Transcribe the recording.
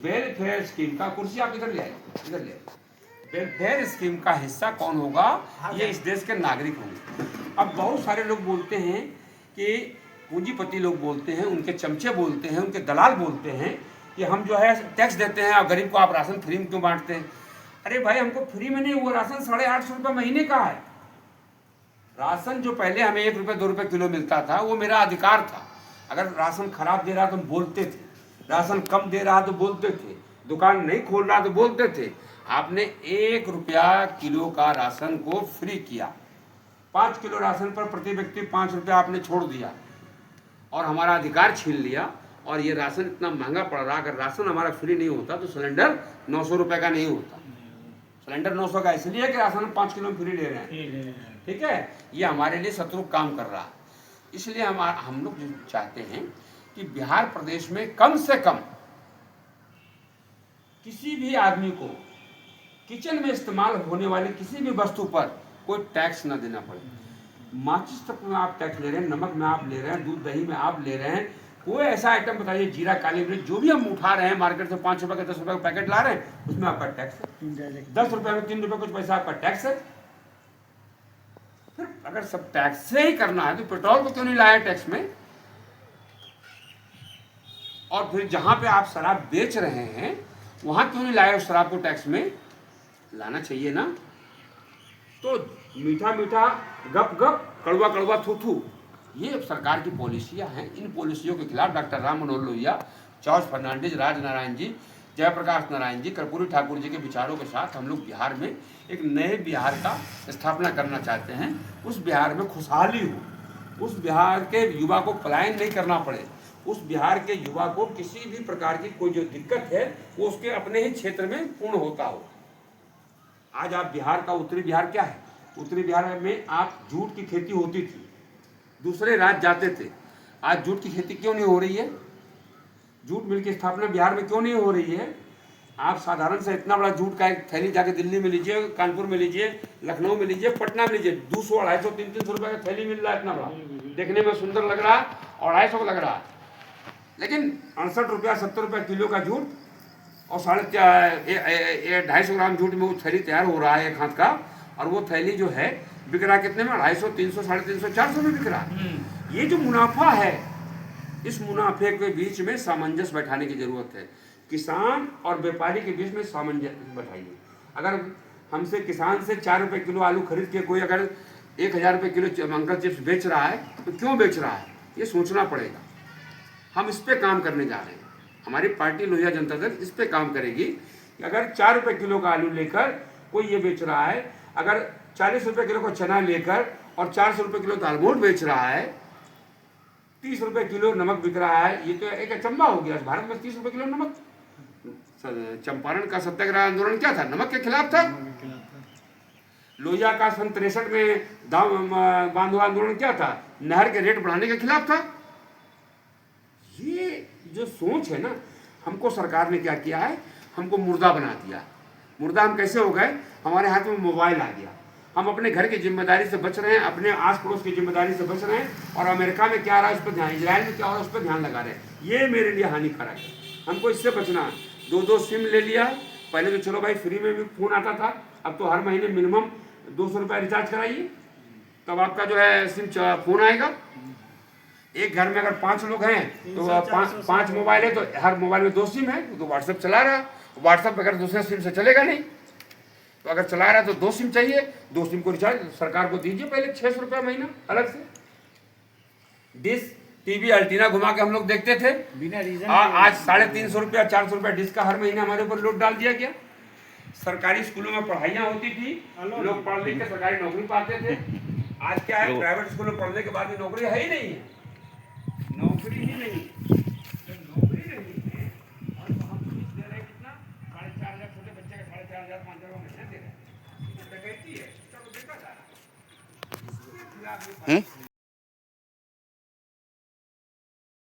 Welfare scheme का, कुर्सी आप इधर ले आइए, इधर ले आइए। वेलफेयर स्कीम का हिस्सा कौन होगा? ये इस देश के नागरिक होंगे। अब बहुत सारे लोग बोलते हैं कि पूंजीपति लोग बोलते हैं, उनके चमचे बोलते हैं, उनके दलाल बोलते हैं कि हम जो है टैक्स देते हैं और गरीब को आप राशन फ्री में क्यों बांटते हैं? अरे भाई, हमको फ्री में नहीं, वो राशन 850 रुपये महीने का है। राशन जो पहले हमें 1 रुपये 2 रुपये किलो मिलता था, वो मेरा अधिकार था। अगर राशन खराब दे रहा तो हम बोलते थे, राशन कम दे रहा तो बोलते थे, दुकान नहीं खोल रहा तो बोलते थे। आपने 1 रुपया किलो का राशन को फ्री किया, 5 किलो राशन पर प्रति व्यक्ति 5 रुपया आपने छोड़ दिया और हमारा अधिकार छीन लिया। और ये राशन इतना महंगा पड़ रहा, अगर राशन हमारा फ्री नहीं होता तो सिलेंडर 900 रुपये का नहीं होता। सिलेंडर 900 का इसलिए कि राशन 5 किलो फ्री ले रहे हैं, ठीक है। ये हमारे लिए शत्रु काम कर रहा है। इसलिए हम लोग चाहते हैं कि बिहार प्रदेश में कम से कम किसी भी आदमी को किचन में इस्तेमाल होने वाली किसी भी वस्तु पर कोई टैक्स न देना पड़े। माचिस तक में आप टैक्स ले रहे हैं, नमक में आप ले रहे हैं, दूध दही में आप ले रहे हैं। कोई ऐसा आइटम बताइए, जीरा काली मिर्च जो भी हम उठा रहे हैं मार्केट से 5 रुपये का 10 रुपये का पैकेट ला रहे हैं, उसमें आपका टैक्स है। 10 रुपये में 3 रुपये कुछ पैसा आपका टैक्स है। फिर अगर सब टैक्स से ही करना है तो पेट्रोल को क्यों नहीं लाया टैक्स में? और फिर जहां पे आप शराब बेच रहे हैं वहां क्यों नहीं लाए उस शराब को टैक्स में? लाना चाहिए ना। तो मीठा मीठा गप गप, कड़वा कड़वा थू थू, ये सरकार की पॉलिसियां हैं। इन पॉलिसियों के खिलाफ डॉक्टर राम मनोहर लोहिया, जॉर्ज फर्नांडिस, राजनारायण जी, जयप्रकाश नारायण जी, कर्पूरी ठाकुर जी के विचारों के साथ हम लोग बिहार में एक नए बिहार का स्थापना करना चाहते हैं। उस बिहार में खुशहाली हो, उस बिहार के युवा को पलायन नहीं करना पड़े, उस बिहार के युवा को किसी भी प्रकार की कोई जो दिक्कत है वो उसके अपने ही क्षेत्र में पूर्ण होता हो। आज आप बिहार का उत्तरी बिहार क्या है? उत्तरी बिहार में आप जूट की खेती होती थी, दूसरे राज्य जाते थे। आज जूट की खेती क्यों नहीं हो रही है? जूट मिल की स्थापना बिहार में क्यों नहीं हो रही है? आप साधारण से इतना बड़ा जूट का एक थैली जाके दिल्ली में लीजिए, कानपुर में लीजिए, लखनऊ में लीजिए, पटना में लीजिए, 200, 250, 300 रुपये का थैली मिल रहा है। इतना बड़ा, देखने में सुंदर लग रहा है और 250 लग रहा है। लेकिन 68 रुपया 70 रुपये किलो का जूट और 250 ग्राम जूट में वो थैली तैयार हो रहा है एक हाथ का। और वो थैली जो है बिक रहा कितने में? 250, 300, 350, 400 में बिक रहा है। ये जो मुनाफा है, इस मुनाफे के बीच में सामंजस्य बैठाने की जरूरत है। किसान और व्यापारी के बीच में सामंजस्य बैठाइए। अगर हमसे किसान से 4 रुपये किलो आलू खरीद के कोई अगर 1000 रुपये किलो अंकल चिप्स बेच रहा है तो क्यों बेच रहा है, ये सोचना पड़ेगा। हम इस पे काम करने जा रहे हैं। हमारी पार्टी लोहिया जनता दल इस पे काम करेगी कि अगर 4 रुपये किलो का आलू लेकर कोई ये बेच रहा है, अगर 40 रुपये किलो का चना लेकर और 400 रुपये किलो दालमोट बेच रहा है, 30 रुपये किलो नमक बिक रहा है, ये तो एक अचंभा हो गया। भारत में 30 रुपये किलो नमक। चंपारण का सत्याग्रह आंदोलन क्या था? नमक के खिलाफ था। लोहिया का सन 63 में बांधो आंदोलन क्या था? नहर के रेट बढ़ाने के खिलाफ था। ये जो सोच है ना, हमको सरकार ने क्या किया है, हमको मुर्दा बना दिया। मुर्दा हम कैसे हो गए? हमारे हाथ में मोबाइल आ गया, हम अपने घर की जिम्मेदारी से बच रहे हैं, अपने आस पड़ोस की जिम्मेदारी से बच रहे हैं, और अमेरिका में क्या हो रहा है उस पर ध्यान, इजराइल में क्या हो रहा है उस पर ध्यान लगा रहे हैं। ये मेरे लिए हानिकारक है, हमको इससे बचना है। 2 सिम ले लिया। पहले तो चलो भाई फ्री में भी फ़ोन आता था, अब तो हर महीने मिनिमम 200 रुपये रिचार्ज कराइए, तब आपका जो है सिम फ़ोन आएगा। एक घर में अगर 5 लोग हैं तो 5 मोबाइल है, तो हर मोबाइल में 2 सिम है, तो व्हाट्सएप चला रहा है। व्हाट्सएप अगर दूसरे सिम से चलेगा नहीं, तो अगर चला रहा है तो 2 सिम चाहिए, 2 सिम को रिचार्ज सरकार को दीजिए पहले 600 रुपये महीना अलग से। डिश टीवी अल्टीना घुमा के हम लोग देखते थे बिना रीजन। आज 350 रुपया 400 रुपया डिश का हर महीना हमारे ऊपर लोड डाल दिया गया। सरकारी स्कूलों में पढ़ाइयाँ होती थी, लोग पढ़ लिख के सरकारी नौकरी पाते थे। आज क्या है, प्राइवेट स्कूल में पढ़ने के बाद भी नौकरी है ही नहीं है, नौकरी ही नहीं, नौकरी नहीं है। और तो हम फीस दे रहे हैं कितना? 4,500, छोटे बच्चे का 4,500, 5,000 महीना दे रहे हैं। डकैती है, चलो देखा जा रहा है।